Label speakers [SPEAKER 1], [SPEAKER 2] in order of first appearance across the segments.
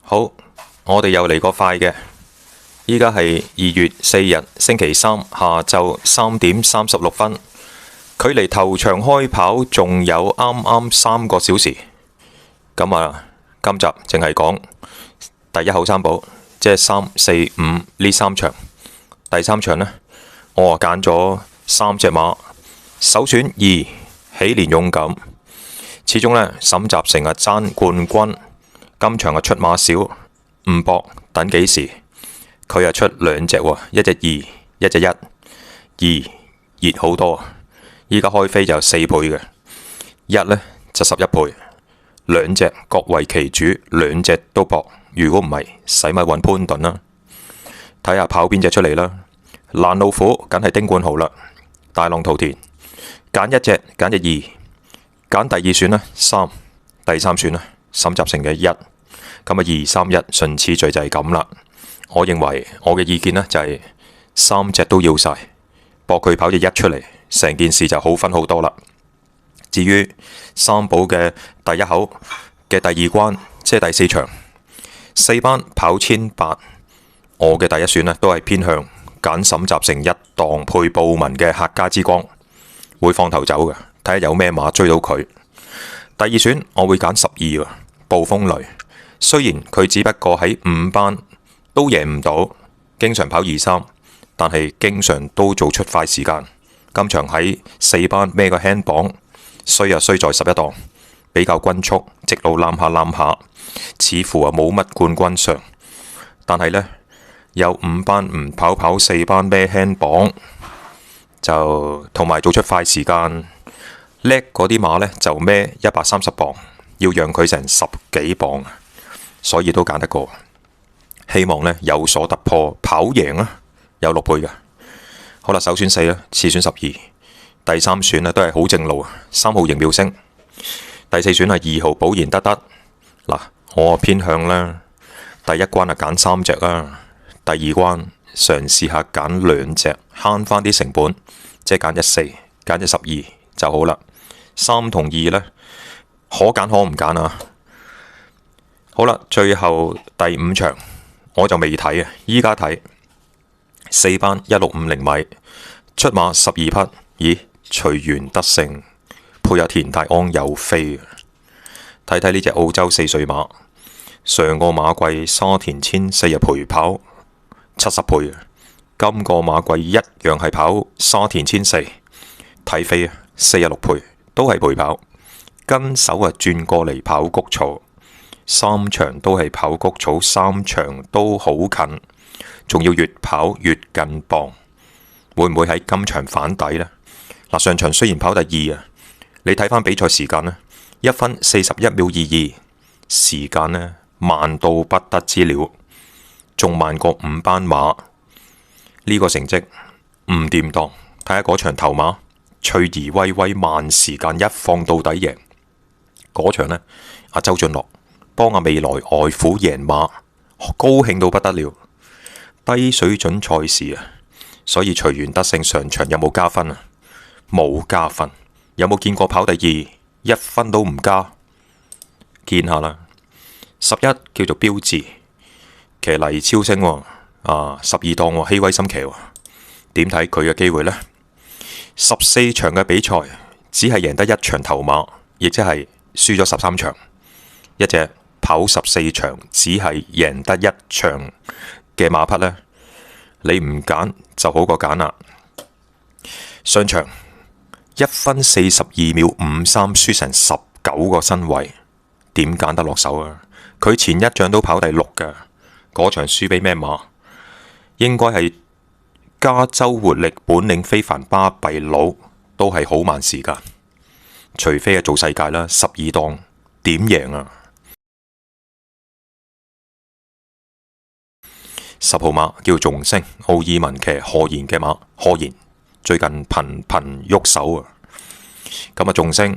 [SPEAKER 1] 好，我哋又嚟個快嘅。依家係2月4日星期三下晝3點36分，距離頭場開跑仲有啱啱3個小時。咁啊，今集淨係講第一口三寶，即係3、4、5呢3場。第3場呢，我啊揀咗3隻馬，首選2喜連勇敢。始終呢，沈集成日爭冠軍，今場啊出馬少，唔搏等幾時？佢啊出2隻喎，一隻2，一隻1，2熱好多。依家開飛就4倍嘅，1呢就11倍，兩隻各為其主，兩隻都搏。如果唔係，使咪揾潘頓啦？睇下跑邊隻出嚟啦。爛老虎梗係丁冠豪啦，大浪淘田揀一隻，揀隻2，揀第2選啦3，第3選啦沈集成嘅1。咁啊2、3、1順次序就係咁啦。我認為我嘅意見呢，就係3隻都要晒，搏佢跑隻1出嚟，成件事就好分好多啦。至於三寶嘅第一口嘅第2關，即係第4場4班跑1800，我嘅第一選呢，都係偏向揀沈集成1檔配布文嘅客家之光，會放頭走嘅，睇下有咩馬追到佢。第2選我會揀12暴風雷，雖然佢只不過喺5班都贏唔到，經常跑2、3，但係經常都做出快時間。今場喺4班孭個輕磅，衰在11檔，比較均速，直路攬下，似乎啊冇乜冠軍相。但係呢，有5班唔跑4班孭輕磅，就同埋做出快時間叻嗰啲馬呢，就孭130磅，要讓佢成10幾磅，所以都揀得過。希望呢有所突破，跑贏啊，有6倍嘅。好啦，首選4啦，次選12，第3選呢都係好正路啊。3號盈妙星，第4選係2號保賢得得。嗱，我偏向啦，第1關啊揀3隻啦，第2關嘗試下揀2隻，慳翻啲成本，即係揀隻4，揀隻12就好啦。3同2呢，可揀可唔揀啊。好啦，最後第5場。我就未睇啊，依家睇4班1650米出馬12匹，咦？隨緣得勝配有田泰安有飛，睇睇呢隻澳洲4歲馬，上個馬季沙田千4日陪跑70倍，今個馬季一樣係跑沙田千4，睇飛46倍，都係陪跑，跟手啊轉過嚟跑谷草。3場都係跑谷草，3場都好近，仲要越跑越近磅，會唔會喺今場反底呢？嗱，上場雖然跑第2啊，你睇翻比賽時間呢，1分41秒22，時間呢慢到不得之了，仲慢過5班馬，呢個成績唔掂當。睇下嗰場頭馬翠兒威威慢時間一放到底贏，嗰場呢阿周俊樂幫阿未來外父贏馬，高興到不得了。低水準賽事啊，所以隨緣得勝上場有冇加分啊？冇加分。有冇見過跑第2 1分都唔加？見下啦。11叫做標誌，騎黎超星啊，12檔希威森騎，點睇佢嘅機會呢？14場嘅比賽只係贏得1場頭馬，亦即係輸咗13場，一隻跑14場只係贏得1場嘅馬匹呢，你唔揀就好過揀啦。上場1分42秒53，輸成19個身位，點揀得落手啊？佢前1仗都跑第6㗎，嗰場輸俾咩馬？應該係加州活力本領非凡巴閉佬，都係好慢時間。除非係做世界啦，12檔點贏啊？10號馬叫眾星，奧爾文騎賀賢嘅馬，賀賢最近頻喐手啊！咁啊，眾星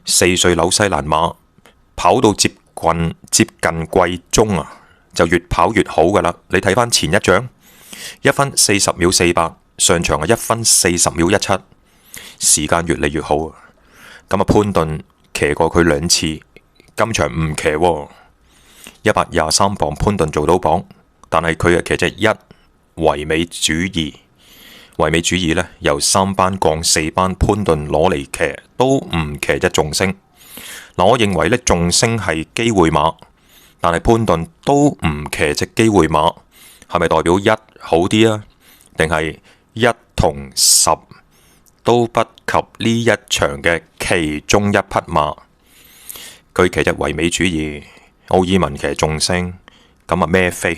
[SPEAKER 1] 4歲紐西蘭馬，跑到接近季中啊，就越跑越好噶啦。你睇翻前1仗，1分40秒48，上場係1分40秒17，時間越嚟越好啊！咁啊，潘頓騎過佢2次，今場唔騎喎。123磅潘頓做到榜，但係佢嘅騎隻1唯美主義，唯美主義呢，由3班降4班潘頓攞嚟騎，都唔騎隻眾星。嗱，我認為呢，眾星係機會馬，但係潘頓都唔騎隻機會馬，係咪代表1好啲啊？定係1同10都不及呢一場嘅其中一匹馬？佢騎隻唯美主義，奧爾文騎眾星，咁啊咩飛？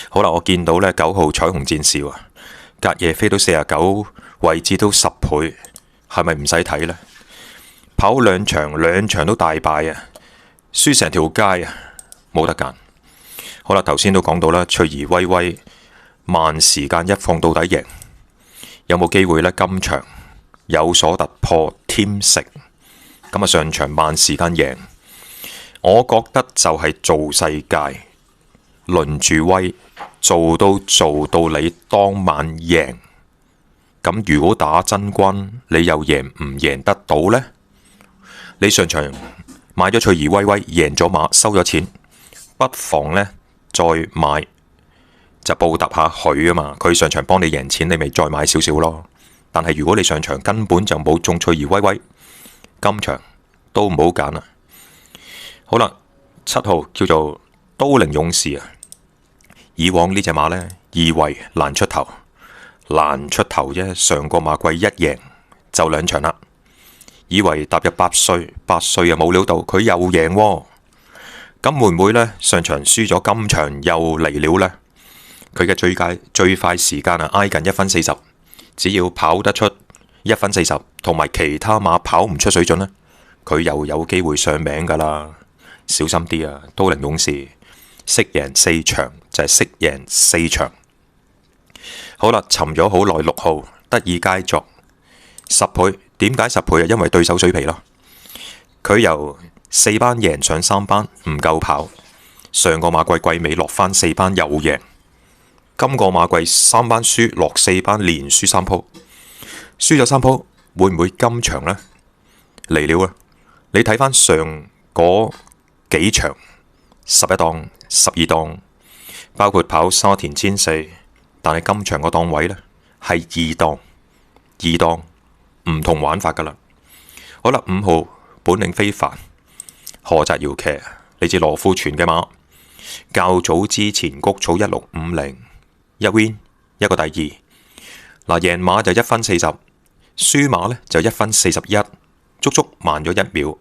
[SPEAKER 1] 好啦，我見到呢9號彩虹戰士啊，隔夜飛到49，位置都10倍，係咪唔使睇呢？跑兩場都大敗啊，輸成條街啊，冇得揀。好啦，頭先都講到啦，翠兒威威慢時間一放到底贏，有冇機會呢？今場有所突破添食，咁啊上場慢時間贏，我覺得就係做世界輪住威，做到你當晚贏。咁如果打真軍，你又贏唔贏得到呢？你上場買咗翠兒威威，贏咗馬，收咗錢，不妨呢再買，就報答下佢啊嘛。佢上場幫你贏錢，你咪再買少少咯。但係如果你上場根本就冇中翠兒威威，今場都唔好揀啦。好啦，7號叫做都靈勇士啊。以往呢隻馬呢，2位難出頭啫。上個馬季一贏就2場啦。以為踏入8歲，8歲又冇料到佢又贏喎。咁會唔會呢？上場輸咗，今場又嚟了呢？佢嘅最快時間啊，挨近1分40。只要跑得出1分40，同埋其他馬跑唔出水準呢，佢又有機會上名噶啦。小心啲啊！都靈勇士識贏4場就係識贏4場。好啦，沉咗好耐6號得意佳作10倍。點解10倍啊？因為對手水皮咯。佢由4班贏上3班，唔夠跑。上個馬季尾落返4班又贏，今個馬季3班輸，落4班連輸3鋪，輸咗3鋪，會唔會今場呢？嚟了啊！你睇返上嗰幾場11檔、12檔，包括跑沙田1400，但係今場個檔位呢係2檔。唔同玩法噶啦。好啦，5號本領非凡，何澤堯騎嚟自羅富全嘅馬，較早之前谷草1650，一 win 一個第二。嗱，贏馬就1分40，輸馬呢就1分41，足足慢咗1秒。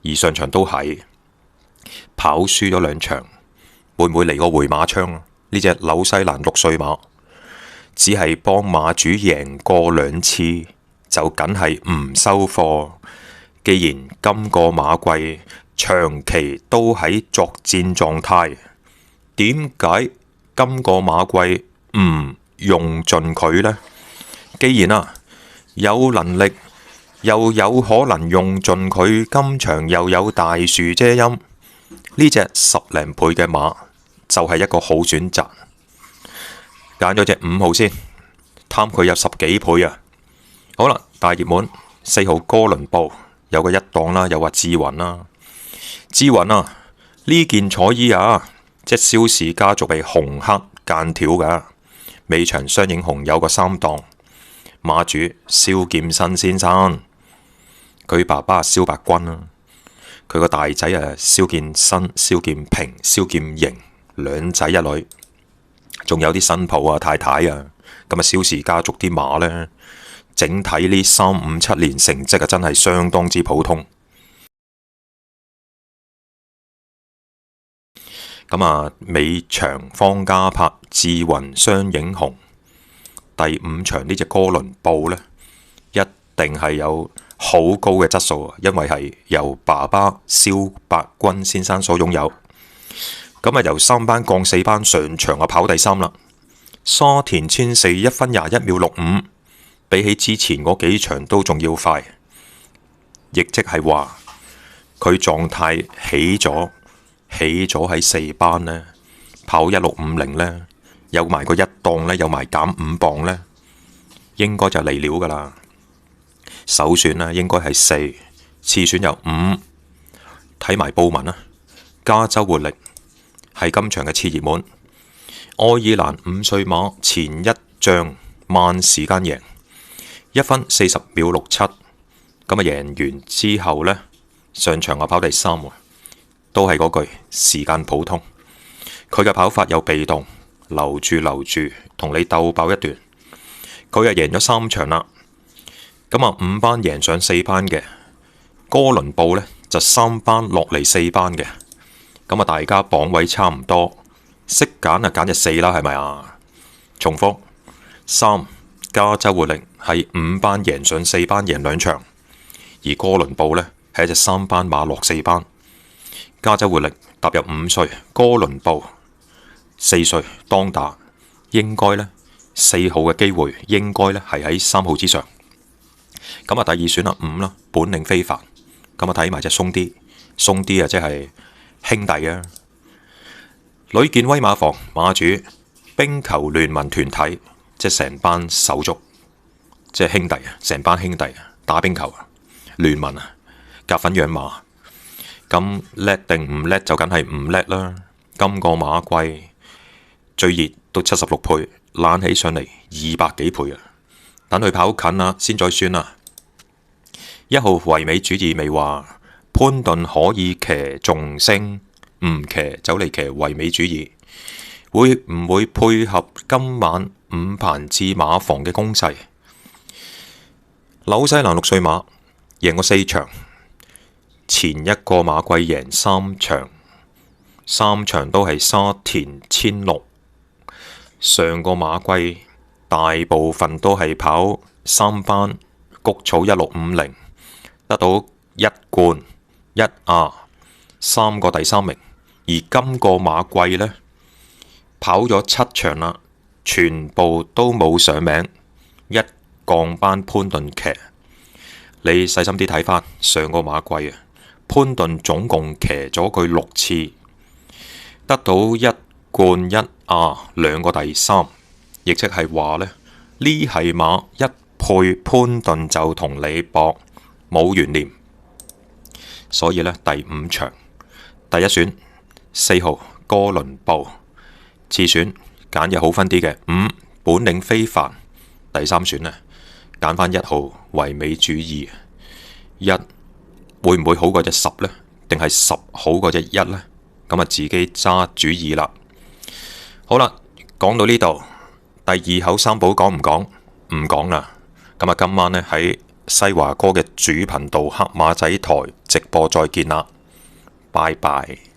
[SPEAKER 1] 而上場都係跑輸咗2場，會唔會嚟個回馬槍啊？呢隻紐西蘭6歲馬，只係幫馬主贏過2次。就梗係唔收貨。既然今個馬季長期都喺作戰狀態，點解今個馬季唔用盡佢呢？既然有能力又有可能用盡佢，今場又有大樹遮陰，呢隻10零倍嘅馬就係一個好選擇。揀咗隻5號先，貪佢有10幾倍啊！好啦，大熱門4號哥倫布有個1檔啦，又話志雲啦，志雲啊，呢件彩衣啊，即係蕭氏家族係紅黑間條噶。尾場雙影紅有個3檔，馬主蕭劍新先生，佢爸爸蕭伯君啊，佢個大仔蕭劍新、蕭劍平、蕭劍瑩，2仔1女，仲有啲新抱啊、太太啊，咁啊蕭氏家族啲馬呢，整體呢3、5、7年成績真係相當之普通。咁尾場方家柏、志雲、雙影紅，第5場呢隻哥倫布呢，一定係有好高嘅質素，因為係由爸爸蕭伯君先生所擁有。由3班降4班，上場跑第3啦。沙田1000 1分21秒65。比起之前嗰幾場都仲要快，亦即係話佢狀態起咗喺4班呢，跑1650呢，有埋個1檔呢，有埋減5磅呢，應該就嚟料噶啦。首選呢應該係4，次選由5，睇埋布文啦。加州活力係今場嘅次熱門。愛爾蘭5歲馬前一仗慢時間贏1分40秒67，咁啊贏完之後呢，上場跑第3，都係嗰句時間普通。佢嘅跑法有被動，留住同你鬥爆一段。佢又贏咗3場啦，咁啊5班贏上4班嘅，哥倫布呢就3班落嚟4班嘅，咁啊大家榜位差唔多，識揀啊揀隻4啦，係咪啊？重複3，加州活力係5班贏上4班贏2場，而哥倫布呢係一隻3班馬落4班。加州活力踏入5歲，哥倫布4歲當打，應該呢4號嘅機會應該呢係喺3號之上。咁啊第二選啊5啦，本領非凡。咁啊睇埋隻鬆啲啊，即係兄弟啊。呂健威馬房馬主冰球聯盟團體，即係成班手足，即係兄弟啊，成班兄弟打冰球啊，聯盟啊，夾粉養馬。咁叻定唔叻就梗係唔叻啦。今個馬季最熱到76倍，攬起上嚟200幾倍啊！等佢跑近啦，先再算啦。1號唯美主義未話潘頓可以騎重星，唔騎走嚟騎唯美主義，會唔會配合今晚5棚至馬房嘅攻勢？紐西蘭6歲馬贏過4場，前一個馬季贏3場，3場都係沙田1600。上個馬季大部分都係跑3班谷草1650，得到1冠1亞3個第3名。而今個馬季呢，跑咗7場啦，全部都冇上名，一降班潘頓騎。你細心啲睇翻上個馬季啊，潘頓總共騎咗佢6次，得到1冠1亞2個第3，亦即係話呢係馬一配潘頓就同你搏，冇懸念。所以呢，第5場第一選4號哥倫布，次選揀隻好分啲嘅5本領非凡，第3選呢揀翻1號唯美主義1，會唔會好過隻10呢？定係10好過隻1呢？咁啊自己揸主意啦。好啦，講到呢度，第2口三寶講唔講？唔講啦。咁啊今晚呢喺西華哥嘅主頻道黑馬仔台直播再見啦，拜拜。